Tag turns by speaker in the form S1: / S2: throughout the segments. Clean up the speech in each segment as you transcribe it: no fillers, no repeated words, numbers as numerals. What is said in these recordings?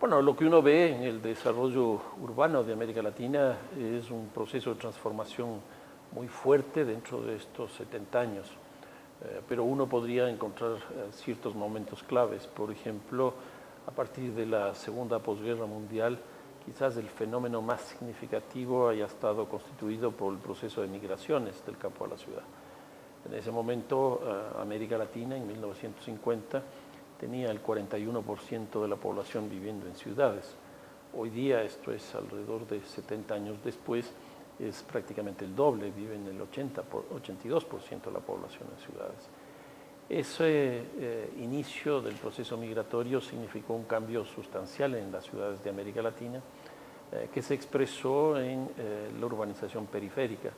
S1: Bueno, lo que uno ve en el desarrollo urbano de América Latina es un proceso de transformación muy fuerte dentro de estos 70 años. Pero uno podría encontrar ciertos momentos claves. Por ejemplo, a partir de la Segunda Posguerra Mundial, quizás el fenómeno más significativo haya estado constituido por el proceso de migraciones del campo a la ciudad. En ese momento, América Latina, en 1950, tenía el 41% de la población viviendo en ciudades. Hoy día, esto es alrededor de 70 años después, es prácticamente el doble, viven el 82% de la población en ciudades. Ese inicio del proceso migratorio significó un cambio sustancial en las ciudades de América Latina, que se expresó en la urbanización periférica,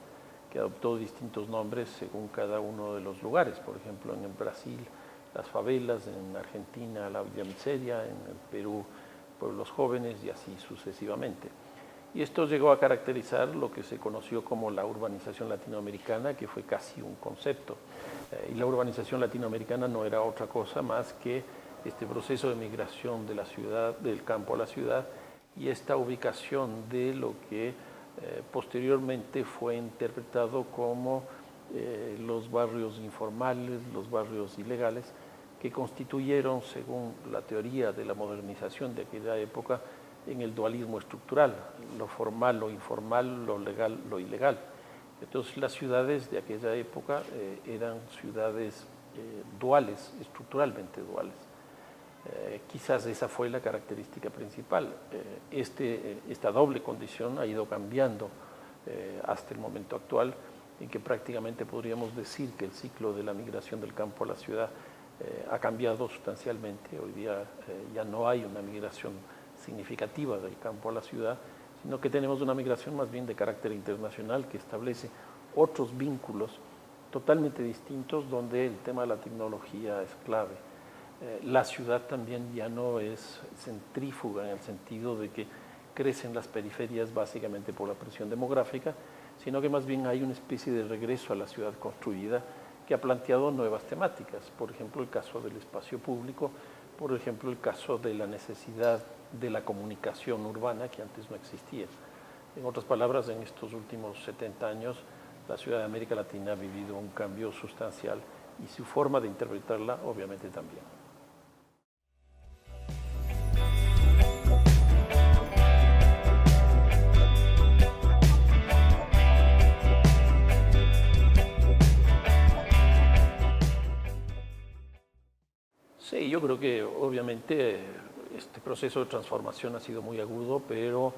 S1: que adoptó distintos nombres según cada uno de los lugares. Por ejemplo, en el Brasil, las favelas; en Argentina, la Villa Miseria; en el Perú, pueblos jóvenes, y así sucesivamente. Y esto llegó a caracterizar lo que se conoció como la urbanización latinoamericana, que fue casi un concepto. Y la urbanización latinoamericana no era otra cosa más que este proceso de migración de la ciudad, del campo a la ciudad, y esta ubicación de lo que posteriormente fue interpretado como los barrios informales, los barrios ilegales, que constituyeron, según la teoría de la modernización de aquella época, en el dualismo estructural: lo formal, lo informal; lo legal, lo ilegal. Entonces, las ciudades de aquella época eran ciudades duales, estructuralmente duales. Quizás esa fue la característica principal. Esta doble condición ha ido cambiando hasta el momento actual, en que prácticamente podríamos decir que el ciclo de la migración del campo a la ciudad ha cambiado sustancialmente. Hoy día ya no hay una migración significativa del campo a la ciudad, sino que tenemos una migración más bien de carácter internacional, que establece otros vínculos totalmente distintos, donde el tema de la tecnología es clave. La ciudad también ya no es centrífuga, en el sentido de que crecen las periferias básicamente por la presión demográfica, sino que más bien hay una especie de regreso a la ciudad construida, que ha planteado nuevas temáticas. Por ejemplo, el caso del espacio público; por ejemplo, el caso de la necesidad de la comunicación urbana, que antes no existía. En otras palabras, en estos últimos 70 años, la ciudad de América Latina ha vivido un cambio sustancial, y su forma de interpretarla, obviamente, también. Sí, yo creo que obviamente este proceso de transformación ha sido muy agudo, pero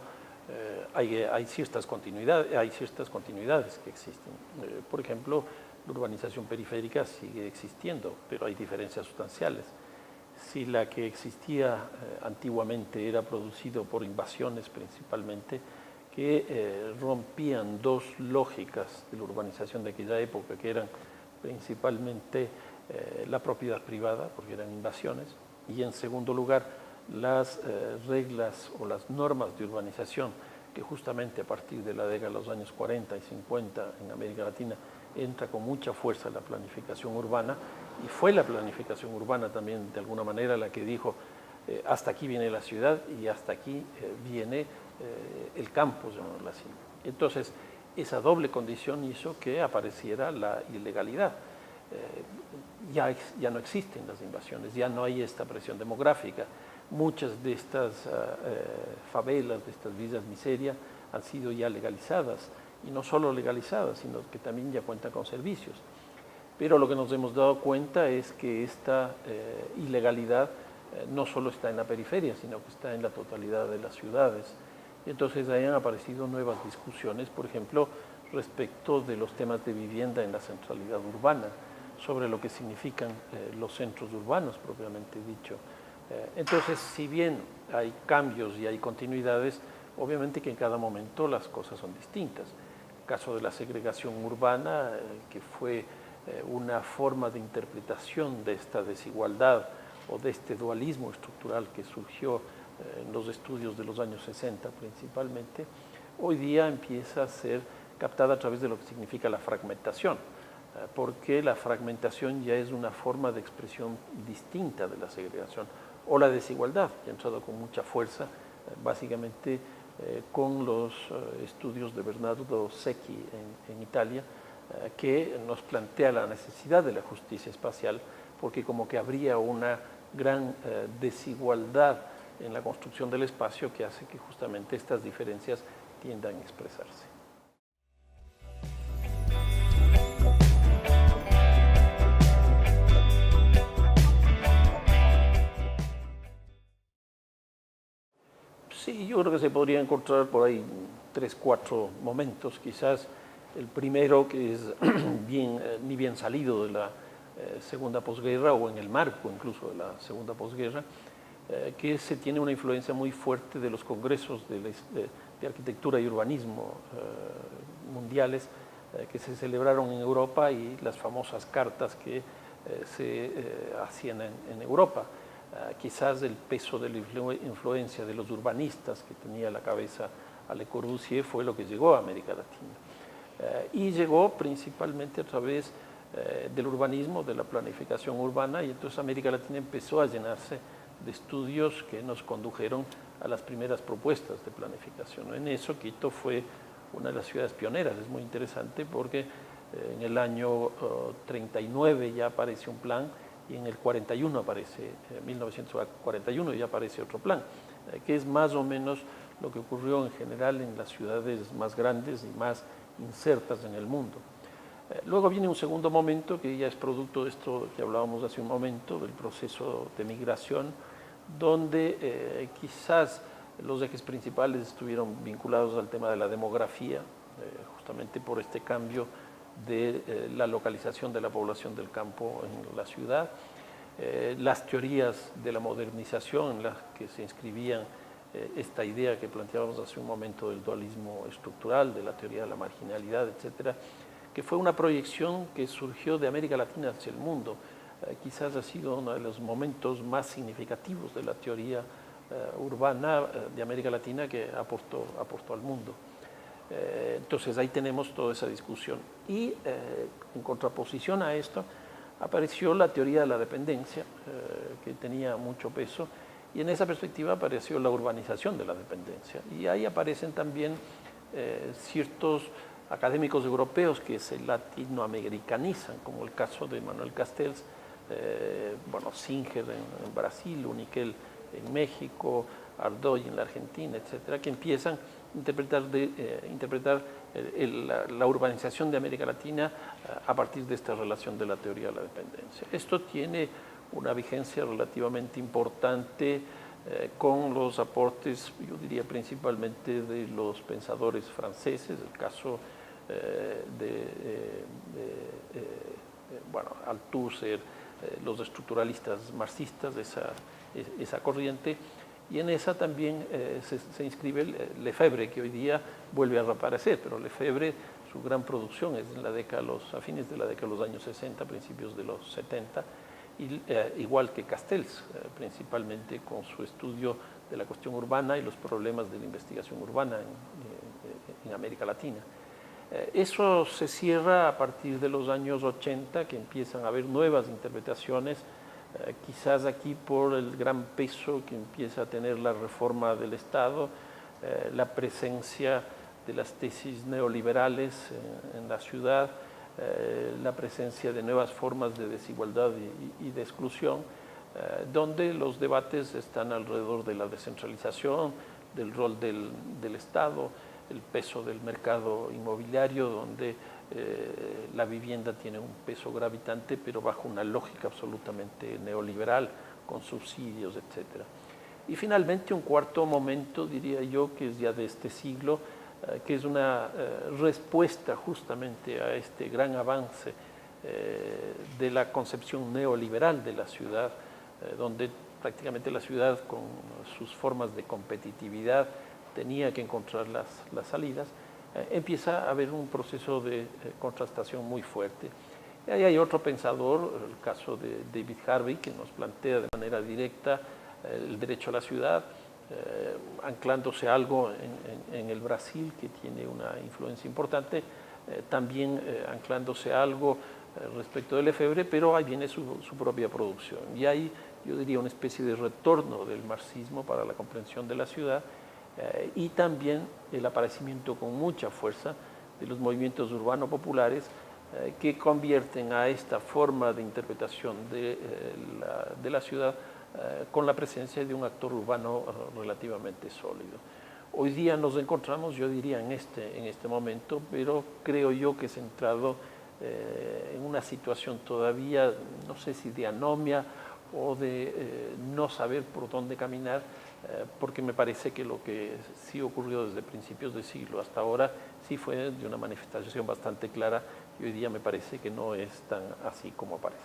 S1: hay ciertas continuidades que existen. Por ejemplo, la urbanización periférica sigue existiendo, pero hay diferencias sustanciales. Si la que existía antiguamente era producido por invasiones principalmente, que rompían dos lógicas de la urbanización de aquella época, que eran principalmente la propiedad privada, porque eran invasiones, y en segundo lugar las reglas o las normas de urbanización, que justamente a partir de la década de los años 40 y 50 en América Latina entra con mucha fuerza la planificación urbana, y fue la planificación urbana también de alguna manera la que dijo hasta aquí viene la ciudad y hasta aquí viene el campo, llamémoslo así. Entonces, esa doble condición hizo que apareciera la ilegalidad. Ya no existen las invasiones, ya no hay esta presión demográfica. Muchas de estas favelas, de estas villas miseria, han sido ya legalizadas, y no solo legalizadas, sino que también ya cuentan con servicios. Pero lo que nos hemos dado cuenta es que esta ilegalidad no solo está en la periferia, sino que está en la totalidad de las ciudades. Y entonces ahí han aparecido nuevas discusiones, por ejemplo, respecto de los temas de vivienda en la centralidad urbana, sobre lo que significan los centros urbanos propiamente dicho. Entonces, si bien hay cambios y hay continuidades, obviamente que en cada momento las cosas son distintas. El caso de la segregación urbana, que fue una forma de interpretación de esta desigualdad o de este dualismo estructural que surgió en los estudios de los años 60 principalmente, hoy día empieza a ser captada a través de lo que significa la fragmentación, porque la fragmentación ya es una forma de expresión distinta de la segregación. o la desigualdad, que ha entrado con mucha fuerza, básicamente con los estudios de Bernardo Secchi en Italia, que nos plantea la necesidad de la justicia espacial, porque como que habría una gran desigualdad en la construcción del espacio que hace que justamente estas diferencias tiendan a expresarse. Sí, yo creo que se podría encontrar por ahí 3, 4 momentos, quizás el primero que es ni bien salido de la segunda posguerra o en el marco incluso de la segunda posguerra, que se tiene una influencia muy fuerte de los congresos de arquitectura y urbanismo mundiales que se celebraron en Europa y las famosas cartas que se hacían en Europa. Quizás el peso de la influencia de los urbanistas que tenía a la cabeza a Le Corbusier fue lo que llegó a América Latina. Y llegó principalmente a través del urbanismo, de la planificación urbana, y entonces América Latina empezó a llenarse de estudios que nos condujeron a las primeras propuestas de planificación. En eso Quito fue una de las ciudades pioneras. Es muy interesante porque en el año 39 ya aparece un plan y en el 41 aparece, 1941 ya aparece otro plan, que es más o menos lo que ocurrió en general en las ciudades más grandes y más insertas en el mundo. Luego viene un segundo momento que ya es producto de esto que hablábamos hace un momento, del proceso de migración, donde quizás los ejes principales estuvieron vinculados al tema de la demografía, justamente por este cambio de la localización de la población del campo en la ciudad, las teorías de la modernización en las que se inscribían esta idea que planteábamos hace un momento del dualismo estructural, de la teoría de la marginalidad, etcétera, que fue una proyección que surgió de América Latina hacia el mundo. Quizás ha sido uno de los momentos más significativos de la teoría urbana de América Latina que aportó al mundo. Entonces ahí tenemos toda esa discusión. Y en contraposición a esto apareció la teoría de la dependencia, que tenía mucho peso, y en esa perspectiva apareció la urbanización de la dependencia. Y ahí aparecen también ciertos académicos europeos que se latinoamericanizan, como el caso de Manuel Castells, Singer en Brasil, Uniquel en México, Ardoy en la Argentina, etcétera, que empiezan a interpretar la urbanización de América Latina a partir de esta relación de la teoría de la dependencia. Esto tiene una vigencia relativamente importante con los aportes, yo diría principalmente de los pensadores franceses, el caso Althusser, los estructuralistas marxistas, esa corriente, y en esa también se inscribe Lefebvre, que hoy día vuelve a reaparecer, pero Lefebvre, su gran producción es a fines de la década de los años 60, principios de los 70, igual que Castells, principalmente con su estudio de la cuestión urbana y los problemas de la investigación urbana en América Latina. Eso se cierra a partir de los años 80, que empiezan a haber nuevas interpretaciones, quizás aquí por el gran peso que empieza a tener la reforma del Estado, la presencia de las tesis neoliberales en la ciudad, la presencia de nuevas formas de desigualdad y de exclusión, donde los debates están alrededor de la descentralización, del rol del Estado, el peso del mercado inmobiliario, donde la vivienda tiene un peso gravitante, pero bajo una lógica absolutamente neoliberal, con subsidios, etc. Y finalmente un cuarto momento, diría yo, que es ya de este siglo, que es una respuesta justamente a este gran avance de la concepción neoliberal de la ciudad, donde prácticamente la ciudad con sus formas de competitividad tenía que encontrar las salidas, empieza a haber un proceso de contrastación muy fuerte. Y ahí hay otro pensador, el caso de David Harvey, que nos plantea de manera directa el derecho a la ciudad, anclándose algo en el Brasil, que tiene una influencia importante, también anclándose algo respecto de Lefebvre, pero ahí viene su propia producción. Y ahí yo diría una especie de retorno del marxismo para la comprensión de la ciudad, y también el aparecimiento con mucha fuerza de los movimientos urbanos populares que convierten a esta forma de interpretación de la ciudad con la presencia de un actor urbano relativamente sólido. Hoy día nos encontramos, yo diría, en este momento, pero creo yo que centrado en una situación todavía, no sé si de anomia o de no saber por dónde caminar, porque me parece que lo que sí ocurrió desde principios de siglo hasta ahora sí fue de una manifestación bastante clara, y hoy día me parece que no es tan así como parece.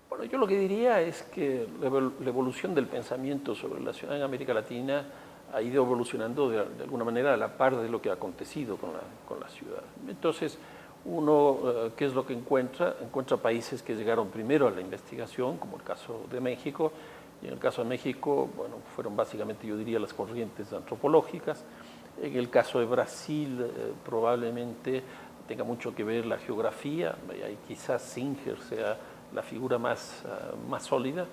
S1: Bueno, yo lo que diría es que la evolución del pensamiento sobre la ciudad en América Latina ha ido evolucionando de alguna manera a la par de lo que ha acontecido con la ciudad. Entonces, uno, ¿qué es lo que encuentra? Encuentra países que llegaron primero a la investigación, como el caso de México, y en el caso de México, bueno, fueron básicamente, yo diría, las corrientes antropológicas. En el caso de Brasil, probablemente tenga mucho que ver la geografía, y quizás Singer sea la figura más sólida.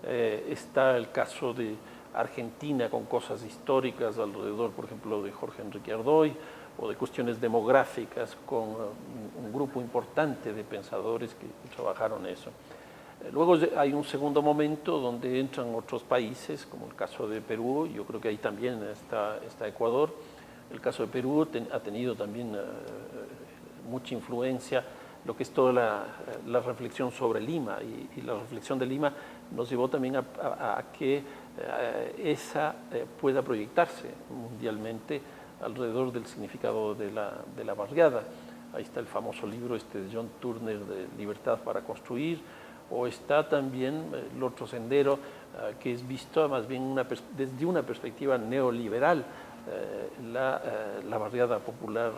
S1: Está el caso de Argentina con cosas históricas alrededor, por ejemplo, de Jorge Enrique Ardoy, o de cuestiones demográficas con un grupo importante de pensadores que trabajaron eso. Luego hay un segundo momento donde entran otros países, como el caso de Perú. Yo creo que ahí también está Ecuador. El caso de Perú ha tenido también mucha influencia lo que es toda la reflexión sobre Lima, y la reflexión de Lima nos llevó también a que esa pueda proyectarse mundialmente alrededor del significado de la barriada. Ahí está el famoso libro de John Turner de Libertad para Construir, o está también el otro sendero que es visto más bien desde una perspectiva neoliberal, la barriada popular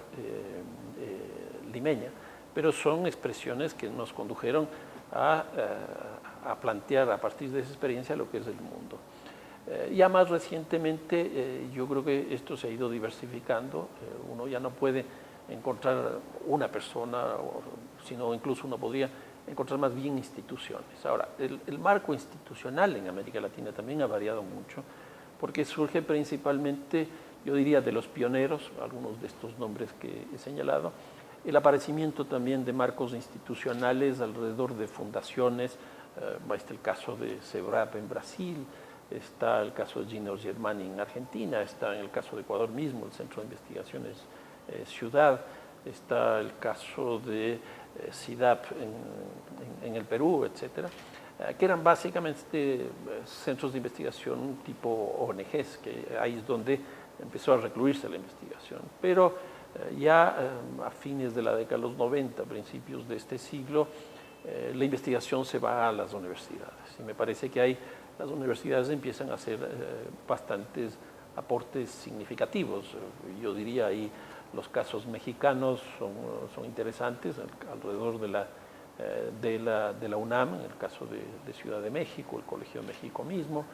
S1: limeña. Pero son expresiones que nos condujeron a plantear a partir de esa experiencia lo que es el mundo. Ya más recientemente, yo creo que esto se ha ido diversificando. Uno ya no puede encontrar una persona, sino incluso uno podría encontrar más bien instituciones. Ahora, el marco institucional en América Latina también ha variado mucho, porque surge principalmente, yo diría, de los pioneros, algunos de estos nombres que he señalado, el aparecimiento también de marcos institucionales alrededor de fundaciones. Está el caso de CEBRAP en Brasil, está el caso de Gino Germani en Argentina, está en el caso de Ecuador mismo, el Centro de Investigaciones Ciudad, está el caso de CIDAP en el Perú, etcétera, que eran básicamente centros de investigación tipo ONGs, que ahí es donde empezó a recluirse la investigación. Pero ya a fines de la década de los 90, principios de este siglo, la investigación se va a las universidades. Y me parece que ahí las universidades empiezan a hacer bastantes aportes significativos. Yo diría ahí los casos mexicanos son interesantes, alrededor de la UNAM, en el caso de Ciudad de México, el Colegio de México mismo.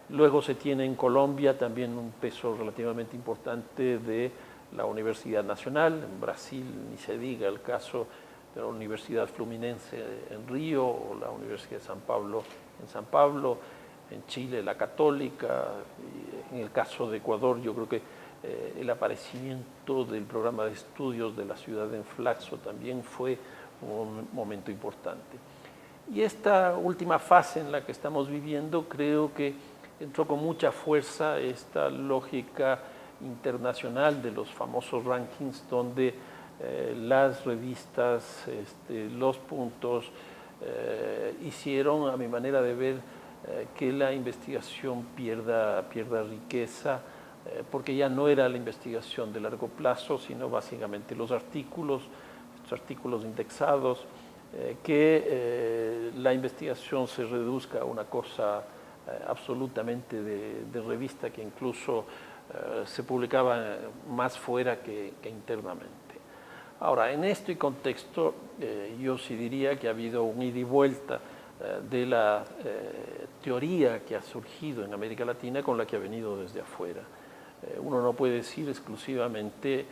S1: Luego se tiene en Colombia también un peso relativamente importante de la Universidad Nacional. En Brasil, ni se diga el caso de la Universidad Fluminense en Río, o la Universidad de San Pablo en San Pablo. En Chile, la Católica. Y en el caso de Ecuador, yo creo que el aparecimiento del programa de estudios de la ciudad en Flaxo también fue un momento importante. Y esta última fase en la que estamos viviendo, creo que entró con mucha fuerza esta lógica internacional de los famosos rankings, donde las revistas, los puntos, hicieron, a mi manera de ver, que la investigación pierda riqueza, porque ya no era la investigación de largo plazo, sino básicamente los artículos indexados, que la investigación se reduzca a una cosa absolutamente de revista, que incluso se publicaba más fuera que internamente. Ahora, en este contexto, yo sí diría que ha habido un ida y vuelta de la teoría que ha surgido en América Latina con la que ha venido desde afuera. Uno no puede decir exclusivamente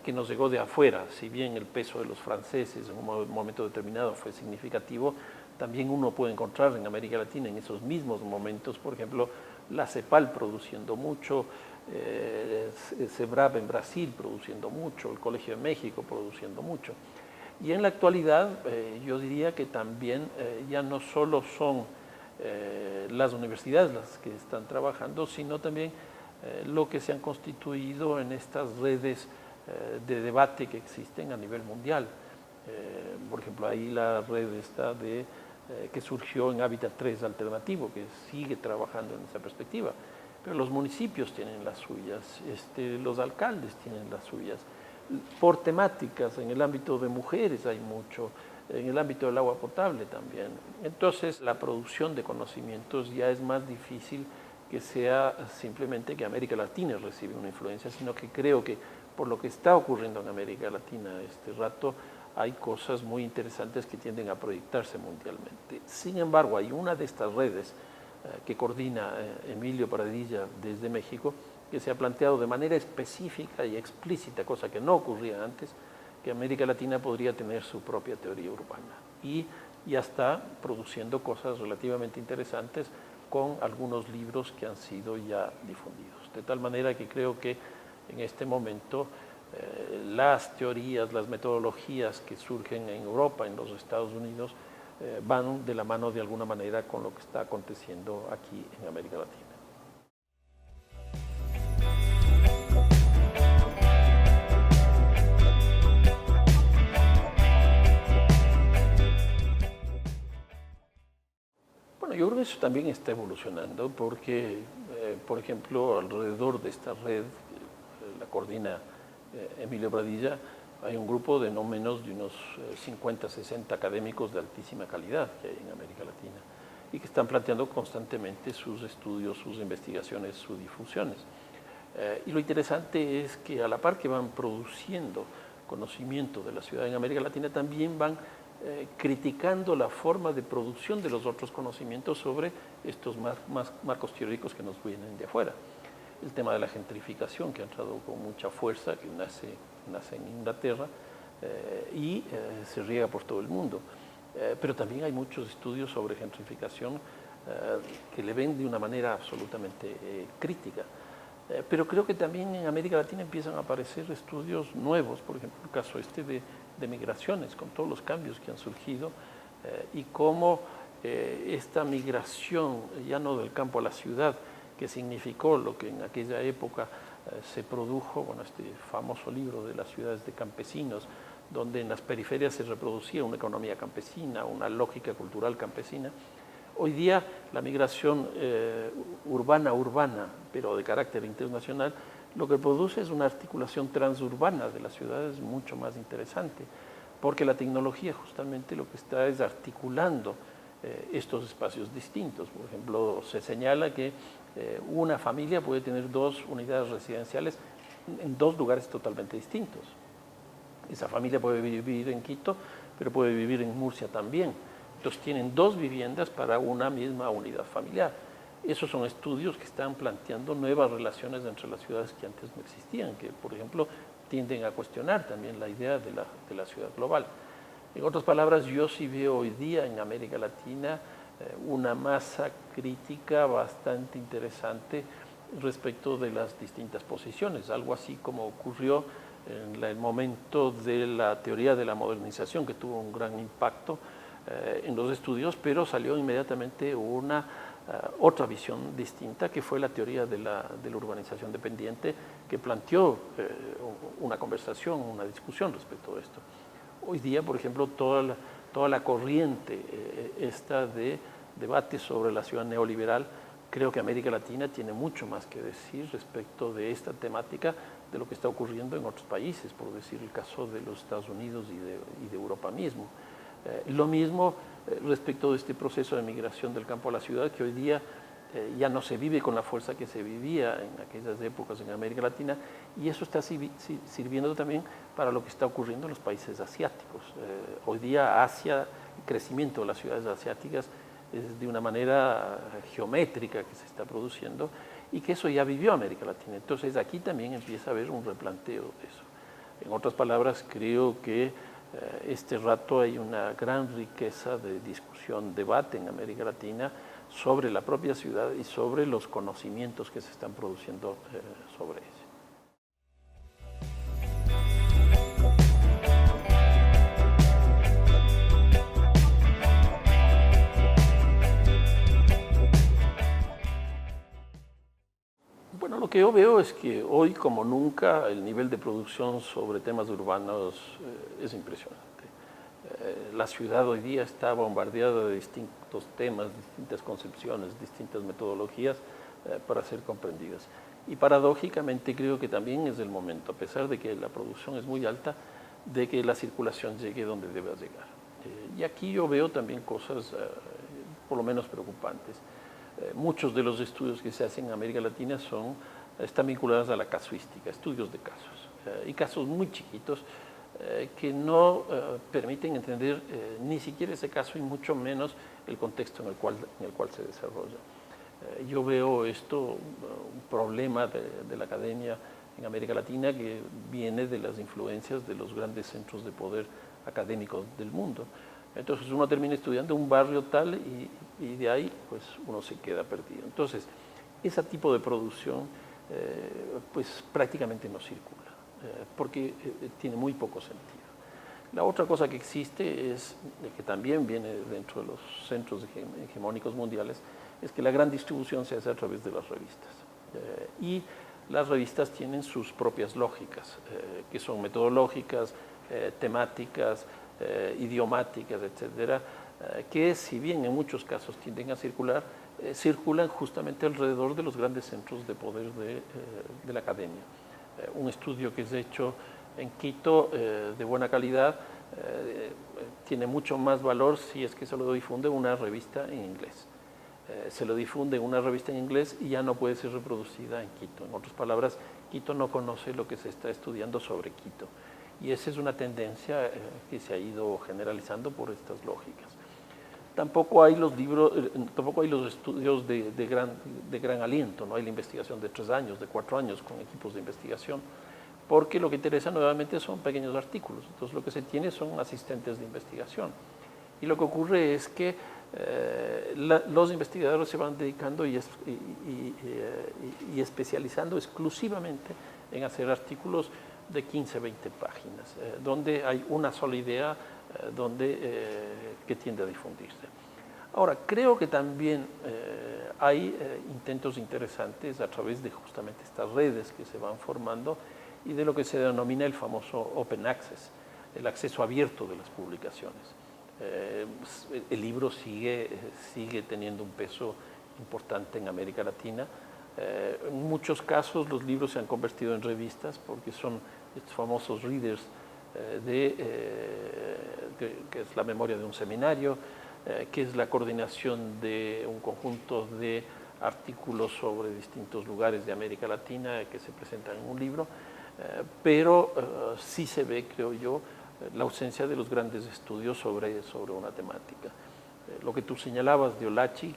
S1: que nos llegó de afuera, si bien el peso de los franceses en un momento determinado fue significativo, también uno puede encontrar en América Latina en esos mismos momentos, por ejemplo, la CEPAL produciendo mucho, CEBRAP en Brasil produciendo mucho, el Colegio de México produciendo mucho. Y en la actualidad yo diría que también ya no solo son las universidades las que están trabajando, sino también lo que se han constituido en estas redes de debate que existen a nivel mundial. Por ejemplo, ahí la red está que surgió en Hábitat 3 Alternativo, que sigue trabajando en esa perspectiva. Pero los municipios tienen las suyas, los alcaldes tienen las suyas. Por temáticas, en el ámbito de mujeres hay mucho, en el ámbito del agua potable también. Entonces, la producción de conocimientos ya es más difícil que sea simplemente que América Latina recibe una influencia, sino que creo que por lo que está ocurriendo en América Latina este rato, hay cosas muy interesantes que tienden a proyectarse mundialmente. Sin embargo, hay una de estas redes que coordina Emilio Pradilla desde México, que se ha planteado de manera específica y explícita, cosa que no ocurría antes, que América Latina podría tener su propia teoría urbana. Y ya está produciendo cosas relativamente interesantes con algunos libros que han sido ya difundidos. De tal manera que creo que en este momento las teorías, las metodologías que surgen en Europa, en los Estados Unidos, van de la mano de alguna manera con lo que está aconteciendo aquí en América Latina. Bueno, yo creo que eso también está evolucionando porque, por ejemplo, alrededor de esta red, la coordina Emilio Pradilla, hay un grupo de no menos de unos 50, 60 académicos de altísima calidad que hay en América Latina y que están planteando constantemente sus estudios, sus investigaciones, sus difusiones. Y lo interesante es que a la par que van produciendo conocimiento de la ciudad en América Latina, también van criticando la forma de producción de los otros conocimientos sobre estos marcos teóricos que nos vienen de afuera. El tema de la gentrificación, que ha entrado con mucha fuerza, que nace en Inglaterra y se riega por todo el mundo. Pero también hay muchos estudios sobre gentrificación que le ven de una manera absolutamente crítica. Pero creo que también en América Latina empiezan a aparecer estudios nuevos, por ejemplo, el caso de migraciones, con todos los cambios que han surgido y cómo esta migración, ya no del campo a la ciudad, que significó lo que en aquella época se produjo, bueno, este famoso libro de las ciudades de campesinos, donde en las periferias se reproducía una economía campesina, una lógica cultural campesina. Hoy día la migración urbana, pero de carácter internacional, lo que produce es una articulación transurbana de las ciudades mucho más interesante, porque la tecnología justamente lo que está es articulando estos espacios distintos. Por ejemplo, se señala que una familia puede tener 2 unidades residenciales en 2 lugares totalmente distintos. Esa familia puede vivir en Quito, pero puede vivir en Murcia también. Entonces tienen 2 viviendas para una misma unidad familiar. Esos son estudios que están planteando nuevas relaciones entre las ciudades que antes no existían, que por ejemplo tienden a cuestionar también la idea de la ciudad global. En otras palabras, yo sí veo hoy día en América Latina una masa crítica bastante interesante respecto de las distintas posiciones, algo así como ocurrió en el momento de la teoría de la modernización, que tuvo un gran impacto en los estudios, pero salió inmediatamente otra visión distinta, que fue la teoría de la urbanización dependiente, que planteó una conversación, una discusión respecto a esto. Hoy día, por ejemplo, toda la corriente esta de debate sobre la ciudad neoliberal, creo que América Latina tiene mucho más que decir respecto de esta temática, de lo que está ocurriendo en otros países, por decir el caso de los Estados Unidos y de Europa mismo. Lo mismo respecto de este proceso de migración del campo a la ciudad, que hoy día ya no se vive con la fuerza que se vivía en aquellas épocas en América Latina, y eso está sirviendo también para lo que está ocurriendo en los países asiáticos. Hoy día Asia, el crecimiento de las ciudades asiáticas es de una manera geométrica que se está produciendo, y que eso ya vivió América Latina. Entonces aquí también empieza a haber un replanteo de eso. En otras palabras, creo que este rato hay una gran riqueza de discusión, debate en América Latina sobre la propia ciudad y sobre los conocimientos que se están produciendo sobre ella. Bueno, lo que yo veo es que hoy, como nunca, el nivel de producción sobre temas urbanos es impresionante. La ciudad hoy día está bombardeada de distintos temas, distintas concepciones, distintas metodologías para ser comprendidas. Y paradójicamente creo que también es el momento, a pesar de que la producción es muy alta, de que la circulación llegue donde debe llegar. Y aquí yo veo también cosas por lo menos preocupantes. Muchos de los estudios que se hacen en América Latina están vinculados a la casuística, estudios de casos, y casos muy chiquitos que no permiten entender ni siquiera ese caso y mucho menos el contexto en el cual se desarrolla. Yo veo esto un problema de la academia en América Latina que viene de las influencias de los grandes centros de poder académicos del mundo. Entonces uno termina estudiando un barrio tal y de ahí pues uno se queda perdido. Entonces ese tipo de producción pues prácticamente no circula porque tiene muy poco sentido. La otra cosa que existe es, que también viene dentro de los centros hegemónicos mundiales, es que la gran distribución se hace a través de las revistas. Y las revistas tienen sus propias lógicas, que son metodológicas, temáticas, idiomáticas, etcétera, que si bien en muchos casos tienden a circular, circulan justamente alrededor de los grandes centros de poder de la academia. Un estudio que es hecho en Quito de buena calidad tiene mucho más valor si es que se lo difunde una revista en inglés. Se lo difunde en una revista en inglés y ya no puede ser reproducida en Quito. En otras palabras, Quito no conoce lo que se está estudiando sobre Quito. Y esa es una tendencia que se ha ido generalizando por estas lógicas. Tampoco hay los libros, tampoco hay los estudios de gran aliento, no hay la investigación de 3 años, de 4 años con equipos de investigación, porque lo que interesa nuevamente son pequeños artículos. Entonces lo que se tiene son asistentes de investigación. Y lo que ocurre es que los investigadores se van dedicando y especializando exclusivamente en hacer artículos de 15, 20 páginas, donde hay una sola idea que tiende a difundirse. Ahora, creo que también hay intentos interesantes a través de justamente estas redes que se van formando y de lo que se denomina el famoso open access, el acceso abierto de las publicaciones. El libro sigue teniendo un peso importante en América Latina. En muchos casos los libros se han convertido en revistas porque son estos famosos readers que es la memoria de un seminario, que es la coordinación de un conjunto de artículos sobre distintos lugares de América Latina que se presentan en un libro, pero sí se ve, creo yo, la ausencia de los grandes estudios sobre una temática. Lo que tú señalabas de OLACHI,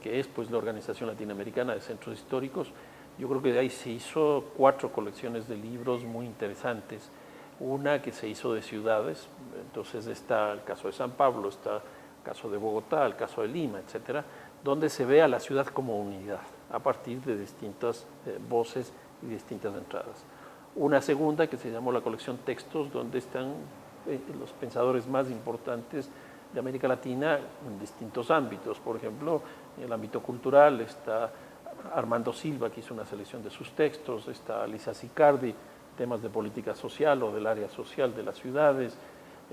S1: que es pues, la Organización Latinoamericana de Centros Históricos, yo creo que de ahí se hizo 4 colecciones de libros muy interesantes. Una que se hizo de ciudades, entonces está el caso de San Pablo, está el caso de Bogotá, el caso de Lima, etcétera, donde se ve a la ciudad como unidad, a partir de distintas voces y distintas entradas. Una segunda que se llamó la colección Textos, donde están los pensadores más importantes de América Latina en distintos ámbitos. Por ejemplo, en el ámbito cultural está Armando Silva, que hizo una selección de sus textos, está Lisa Sicardi, temas de política social o del área social de las ciudades,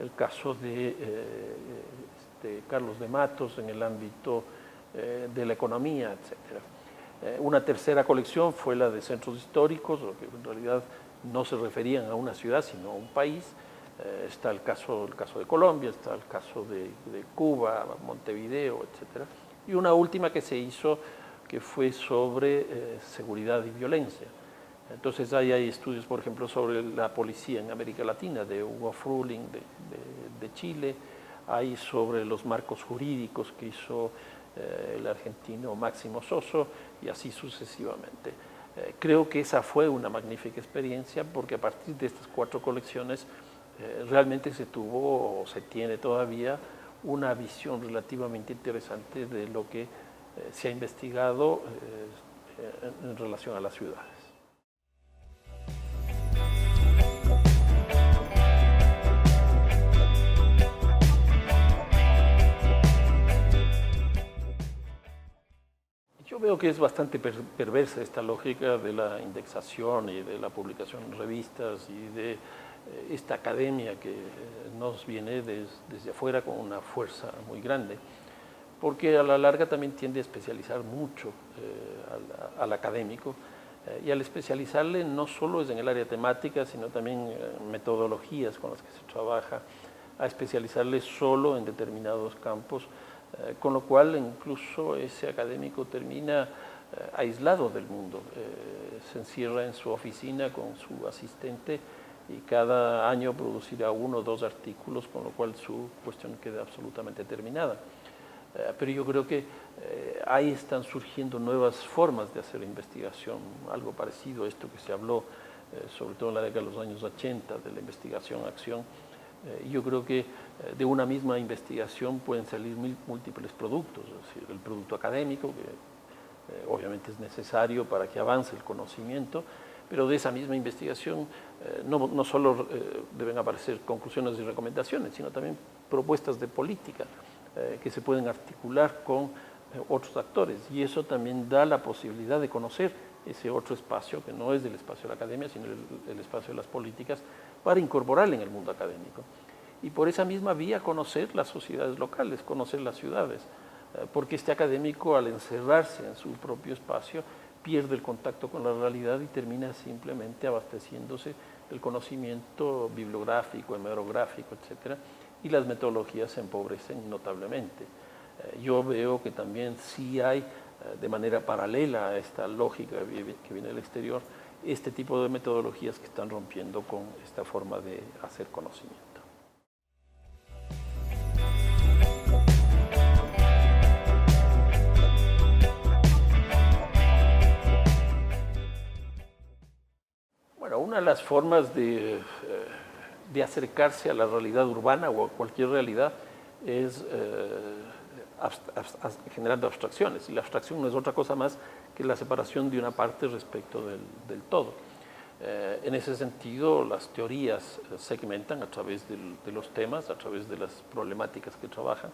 S1: el caso de Carlos de Matos en el ámbito de la economía, etc. Una tercera colección fue la de centros históricos, que en realidad no se referían a una ciudad, sino a un país. Está el caso de Colombia, está el caso de Cuba, Montevideo, etc. Y una última que se hizo que fue sobre seguridad y violencia. Entonces ahí hay estudios, por ejemplo, sobre la policía en América Latina, de Hugo Fruling de Chile, hay sobre los marcos jurídicos que hizo el argentino Máximo Soso y así sucesivamente. Creo que esa fue una magnífica experiencia porque a partir de estas 4 colecciones realmente se tuvo o se tiene todavía una visión relativamente interesante de lo que se ha investigado en relación a las ciudades. Yo veo que es bastante perversa esta lógica de la indexación y de la publicación en revistas y de esta academia que nos viene desde afuera con una fuerza muy grande, porque a la larga también tiende a especializar mucho al académico y al especializarle no solo es en el área temática, sino también metodologías con las que se trabaja, a especializarle solo en determinados campos, con lo cual incluso ese académico termina aislado del mundo, se encierra en su oficina con su asistente y cada año producirá 1 o 2 artículos, con lo cual su cuestión queda absolutamente terminada. Pero yo creo que ahí están surgiendo nuevas formas de hacer investigación, algo parecido a esto que se habló, sobre todo en la década de los años 80, de la investigación-acción. Yo creo que de una misma investigación pueden salir múltiples productos, es decir, el producto académico, que obviamente es necesario para que avance el conocimiento, pero de esa misma investigación no solo deben aparecer conclusiones y recomendaciones, sino también propuestas de política que se pueden articular con otros actores, y eso también da la posibilidad de conocer ese otro espacio que no es del espacio de la academia, sino el espacio de las políticas, para incorporarle en el mundo académico. Y por esa misma vía conocer las sociedades locales, conocer las ciudades, porque este académico al encerrarse en su propio espacio pierde el contacto con la realidad y termina simplemente abasteciéndose del conocimiento bibliográfico, hemerográfico, etc., y las metodologías se empobrecen notablemente. Yo veo que también sí hay, de manera paralela a esta lógica que viene del exterior, este tipo de metodologías que están rompiendo con esta forma de hacer conocimiento. Bueno, una de las formas de acercarse a la realidad urbana o a cualquier realidad es generando abstracciones, y la abstracción no es otra cosa más que la separación de una parte respecto del todo. En ese sentido, las teorías segmentan a través de los temas, a través de las problemáticas que trabajan,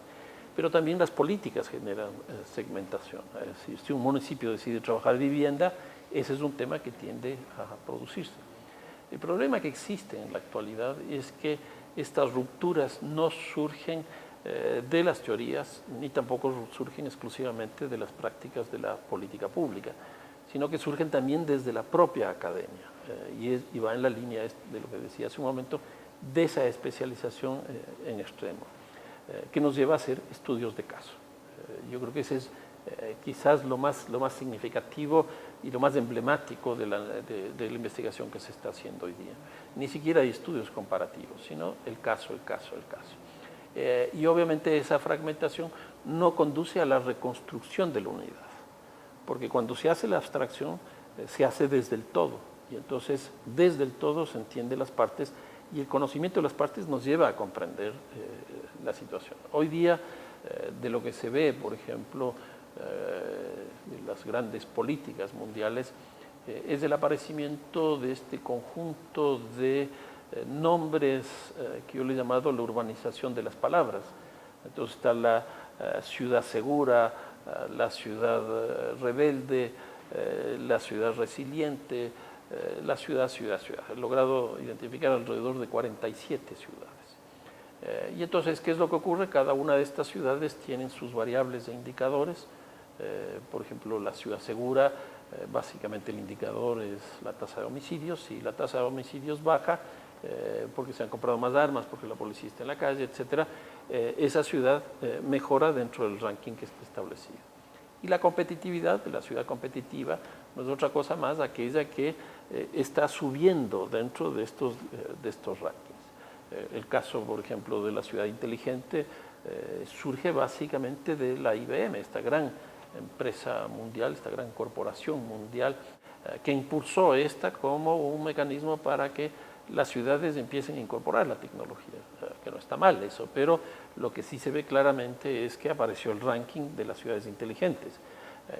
S1: pero también las políticas generan segmentación. Es decir, si un municipio decide trabajar vivienda, ese es un tema que tiende a producirse. El problema que existe en la actualidad es que estas rupturas no surgen de las teorías, ni tampoco surgen exclusivamente de las prácticas de la política pública, sino que surgen también desde la propia academia, y va en la línea de lo que decía hace un momento, de esa especialización en extremo, que nos lleva a hacer estudios de caso. Yo creo que ese es quizás lo más significativo y lo más emblemático de la investigación que se está haciendo hoy día. Ni siquiera hay estudios comparativos, sino el caso. Y obviamente esa fragmentación no conduce a la reconstrucción de la unidad, porque cuando se hace la abstracción se hace desde el todo, y entonces desde el todo se entiende las partes, y el conocimiento de las partes nos lleva a comprender la situación. Hoy día, de lo que se ve, por ejemplo, de las grandes políticas mundiales, es el aparecimiento de este conjunto de nombres que yo le he llamado la urbanización de las palabras. Entonces está la ciudad segura, la ciudad rebelde, la ciudad resiliente, la ciudad. He logrado identificar alrededor de 47 ciudades. Y entonces, ¿qué es lo que ocurre? Cada una de estas ciudades tienen sus variables e indicadores. Por ejemplo, la ciudad segura, básicamente el indicador es la tasa de homicidios. Si la tasa de homicidios baja, porque se han comprado más armas, porque la policía está en la calle, etc., esa ciudad mejora dentro del ranking que está establecido. Y la competitividad de la ciudad competitiva no es otra cosa más aquella que está subiendo dentro de estos rankings. El caso, por ejemplo, de la ciudad inteligente surge básicamente de la IBM, esta gran empresa mundial, esta gran corporación mundial que impulsó esta como un mecanismo para que las ciudades empiecen a incorporar la tecnología, que no está mal eso, pero lo que sí se ve claramente es que apareció el ranking de las ciudades inteligentes.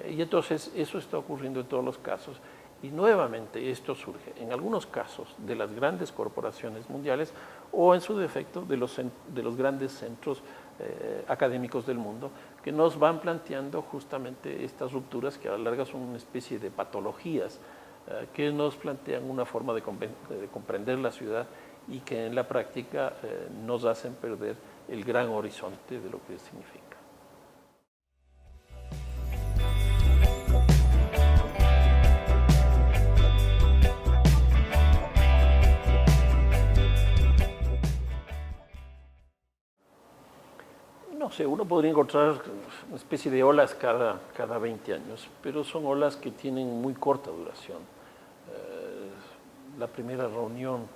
S1: Y entonces eso está ocurriendo en todos los casos. Y nuevamente esto surge, en algunos casos, de las grandes corporaciones mundiales o en su defecto de los grandes centros académicos del mundo, que nos van planteando justamente estas rupturas que a la larga son una especie de patologías que nos plantean una forma de comprender la ciudad y que en la práctica nos hacen perder el gran horizonte de lo que significa. No sé, uno podría encontrar una especie de olas cada 20 años, pero son olas que tienen muy corta duración. La primera reunión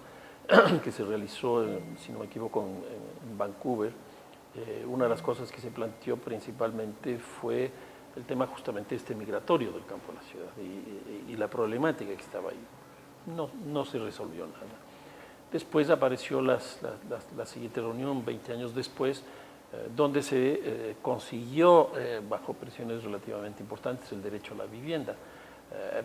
S1: que se realizó, si no me equivoco, en Vancouver, una de las cosas que se planteó principalmente fue el tema justamente migratorio del campo a la ciudad y la problemática que estaba ahí. No se resolvió nada. Después apareció la siguiente reunión, 20 años después, donde se consiguió, bajo presiones relativamente importantes, el derecho a la vivienda.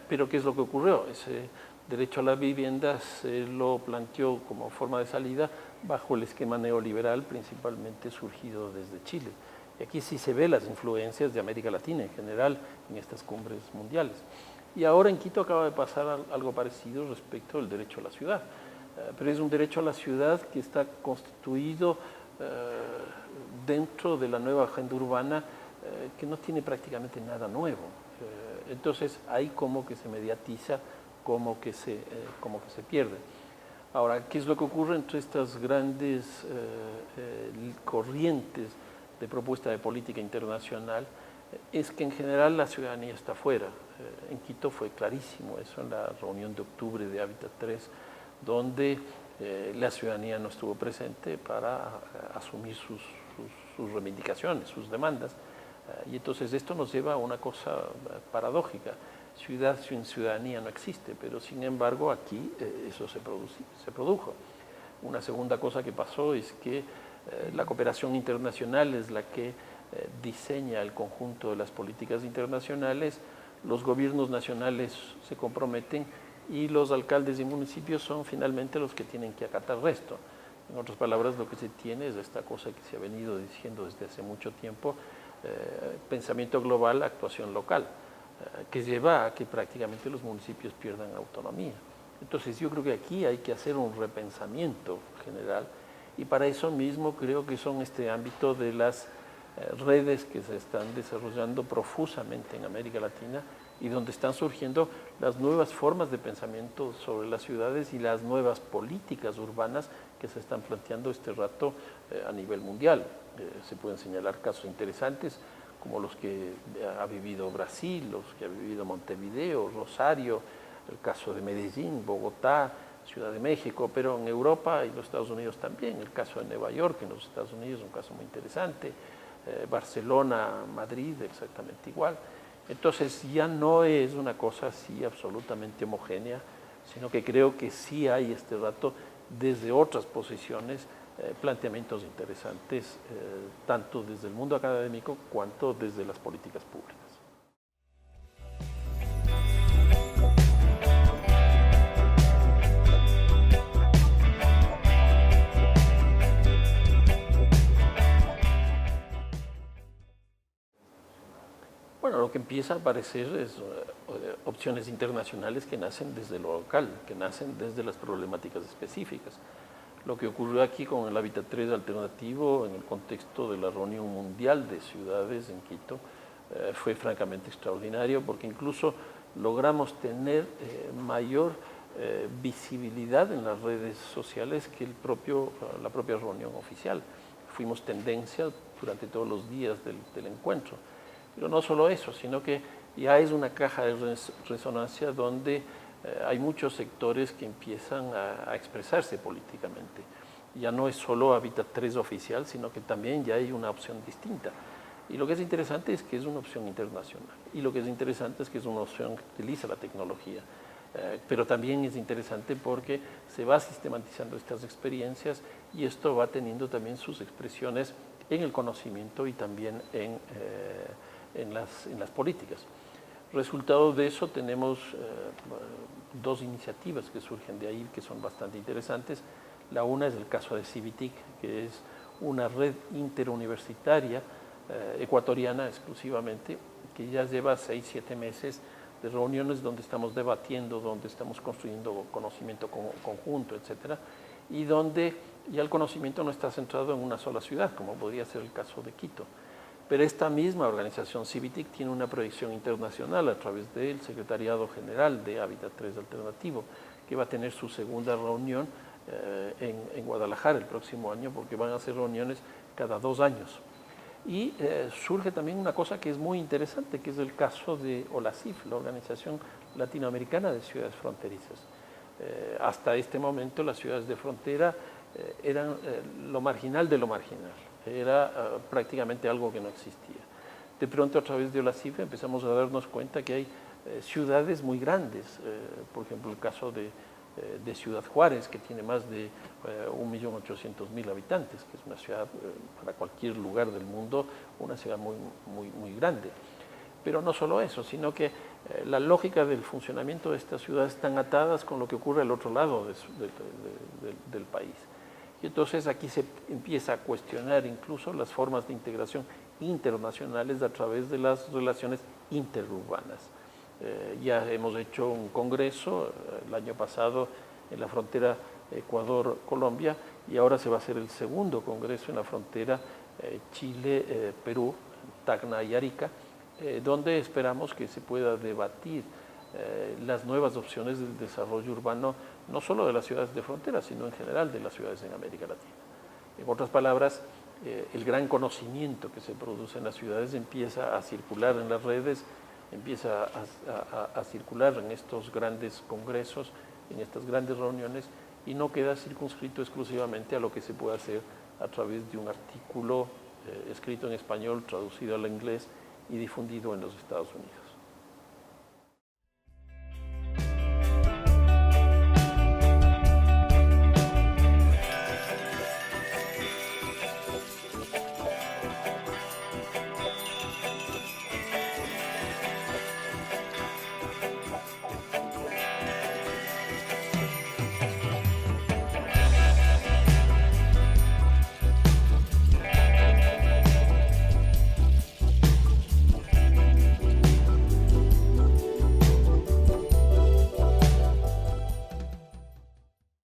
S1: Pero ¿qué es lo que ocurrió? Ese derecho a la vivienda se lo planteó como forma de salida bajo el esquema neoliberal, principalmente surgido desde Chile. Y aquí sí se ve las influencias de América Latina en general en estas cumbres mundiales. Y ahora en Quito acaba de pasar algo parecido respecto al derecho a la ciudad. Pero es un derecho a la ciudad que está constituido dentro de la nueva agenda urbana que no tiene prácticamente nada nuevo. Entonces hay como que se mediatiza, como que se pierde. Ahora, ¿qué es lo que ocurre entre estas grandes corrientes de propuesta de política internacional? Es que en general la ciudadanía está fuera. En Quito fue clarísimo eso en la reunión de octubre de Hábitat 3, donde la ciudadanía no estuvo presente para asumir sus reivindicaciones, sus demandas. Y entonces esto nos lleva a una cosa paradójica. Ciudad sin ciudadanía no existe, pero sin embargo aquí eso se produjo. Una segunda cosa que pasó es que la cooperación internacional es la que diseña el conjunto de las políticas internacionales, los gobiernos nacionales se comprometen y los alcaldes y municipios son finalmente los que tienen que acatar el resto. En otras palabras, lo que se tiene es esta cosa que se ha venido diciendo desde hace mucho tiempo, pensamiento global, actuación local, que lleva a que prácticamente los municipios pierdan autonomía. Entonces yo creo que aquí hay que hacer un repensamiento general y para eso mismo creo que son este ámbito de las redes que se están desarrollando profusamente en América Latina y donde están surgiendo las nuevas formas de pensamiento sobre las ciudades y las nuevas políticas urbanas que se están planteando este rato a nivel mundial. Se pueden señalar casos interesantes como los que ha vivido Brasil, los que ha vivido Montevideo, Rosario, el caso de Medellín, Bogotá, Ciudad de México, pero en Europa y los Estados Unidos también, el caso de Nueva York en los Estados Unidos es un caso muy interesante, Barcelona, Madrid, exactamente igual. Entonces ya no es una cosa así absolutamente homogénea, sino que creo que sí hay este rato desde otras posiciones planteamientos interesantes, tanto desde el mundo académico cuanto desde las políticas públicas. Bueno, lo que empieza a aparecer es opciones internacionales que nacen desde lo local, que nacen desde las problemáticas específicas. Lo que ocurrió aquí con el Hábitat 3 alternativo en el contexto de la reunión mundial de ciudades en Quito fue francamente extraordinario porque incluso logramos tener mayor visibilidad en las redes sociales que la propia reunión oficial. Fuimos tendencia durante todos los días del encuentro. Pero no solo eso, sino que ya es una caja de resonancia donde hay muchos sectores que empiezan a expresarse políticamente. Ya no es solo Hábitat 3 oficial, sino que también ya hay una opción distinta. Y lo que es interesante es que es una opción internacional. Y lo que es interesante es que es una opción que utiliza la tecnología. Pero también es interesante porque se va sistematizando estas experiencias y esto va teniendo también sus expresiones en el conocimiento y también en las políticas. Resultado de eso tenemos dos iniciativas que surgen de ahí que son bastante interesantes. La una es el caso de Civitic, que es una red interuniversitaria ecuatoriana exclusivamente, que ya lleva 6-7 meses de reuniones donde estamos debatiendo, donde estamos construyendo conocimiento conjunto, etcétera, y donde ya el conocimiento no está centrado en una sola ciudad, como podría ser el caso de Quito. Pero esta misma organización Civitic tiene una proyección internacional a través del Secretariado General de Hábitat 3 Alternativo, que va a tener su segunda reunión en Guadalajara el próximo año, porque van a hacer reuniones cada 2 años. Y surge también una cosa que es muy interesante, que es el caso de OLACIF, la Organización Latinoamericana de Ciudades Fronterizas. Hasta este momento las ciudades de frontera eran lo marginal de lo marginal, era prácticamente algo que no existía. De pronto a través de OLACIF empezamos a darnos cuenta que hay ciudades muy grandes, por ejemplo el caso de Ciudad Juárez, que tiene más de 1.800.000 habitantes, que es una ciudad para cualquier lugar del mundo, una ciudad muy grande. Pero no solo eso, sino que la lógica del funcionamiento de estas ciudades están atadas con lo que ocurre al otro lado del país. Y entonces aquí se empieza a cuestionar incluso las formas de integración internacionales a través de las relaciones interurbanas. Ya hemos hecho un congreso el año pasado en la frontera Ecuador-Colombia y ahora se va a hacer el segundo congreso en la frontera Chile-Perú, Tacna y Arica, donde esperamos que se pueda debatir las nuevas opciones del desarrollo urbano, no solo de las ciudades de frontera, sino en general de las ciudades en América Latina. En otras palabras, el gran conocimiento que se produce en las ciudades empieza a circular en las redes, empieza a circular en estos grandes congresos, en estas grandes reuniones, y no queda circunscrito exclusivamente a lo que se puede hacer a través de un artículo escrito en español, traducido al inglés y difundido en los Estados Unidos.